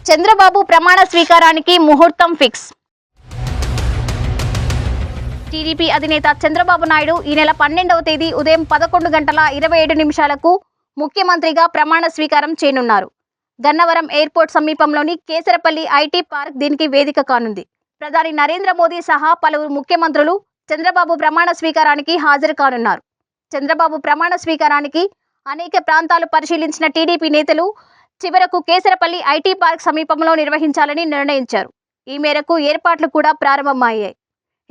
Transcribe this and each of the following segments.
చంద్రబాబు ప్రమాణ స్వీకారానికి ముహూర్తం fix. TDP అధినేత చంద్రబాబు నాయుడు ఈ నెల 12వ తేదీ ఉదయం 11:27 ముఖ్యమంత్రిగా ప్రమాణ స్వీకారం చేయనున్నారు. గన్నవరం ఎయిర్పోర్ట్ సమీపంలోని కేసరపల్లి ఐటీ పార్క్ దీనికి వేదిక కానుంది. ప్రధాని నరేంద్ర మోదీ సహా పలువురు ముఖ్యమంత్రులు చంద్రబాబు ప్రమాణ స్వీకారానికి హాజరు కానున్నారు. చంద్రబాబు ప్రమాణ స్వీకారానికి అనేక ప్రాంతాలు పరిశీలించిన టీడీపీ నేతలు చివరకు కేసరపల్లి ఐటీ పార్క్ సమీపంలో నిర్వహించాలని నిర్ణయించారు. ఈ మేరకు ఏర్పాట్లు కూడా ప్రారంభమయ్యాయి.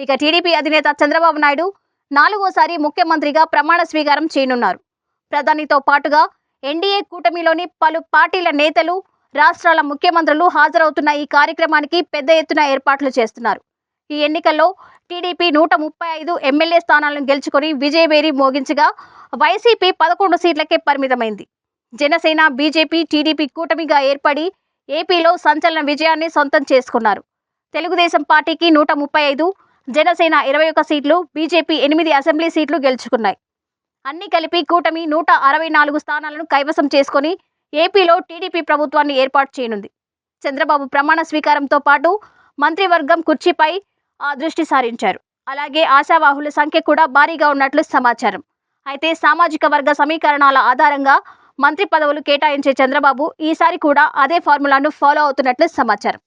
ఇక టీడీపీ అధినేత చంద్రబాబు నాయుడు 4వసారి ముఖ్యమంత్రిగా ప్రమాణ స్వీకారం చేయనున్నారు. ప్రధానితో పాటుగా ఎన్డీఏ కూటమిలోని పలు పార్టీల నేతలు, రాష్ట్రాల ముఖ్యమంత్రులు హాజరవుతున్న ఈ కార్యక్రమానికి పెద్ద ఎత్తున ఏర్పాట్లు చేస్తున్నారు. ఈ ఎన్నికల్లో టీడీపీ 135 ఎమ్మెల్యే స్థానాలను గెలుచుకొని విజయభేరి మోగించగా వైసీపీ 11 సీట్లకే పరిమితమైంది. జనసేన, బీజేపీ, టీడీపీ కూటమిగా ఏర్పడి ఏపీలో సంచలన విజయాన్ని సొంతం చేసుకున్నారు. తెలుగుదేశం పార్టీకి 135, జనసేన 21 సీట్లు, బీజేపీ 8 అసెంబ్లీ సీట్లు గెలుచుకున్నాయి. అన్ని కలిపి కూటమి 164 స్థానాలను కైవసం చేసుకుని ఏపీలో టీడీపీ ప్రభుత్వాన్ని ఏర్పాటు చేయనుంది. చంద్రబాబు ప్రమాణ స్వీకారంతో పాటు మంత్రివర్గం కుర్చీపై దృష్టి సారించారు. అలాగే ఆశావాహుల సంఖ్య కూడా భారీగా ఉన్నట్లు సమాచారం. అయితే సామాజిక వర్గ సమీకరణాల ఆధారంగా మంత్రి పదవులు కేటాయించే చంద్రబాబు ఈసారి కూడా అదే ఫార్ములాను ఫాలో అవుతున్నట్లు సమాచారం.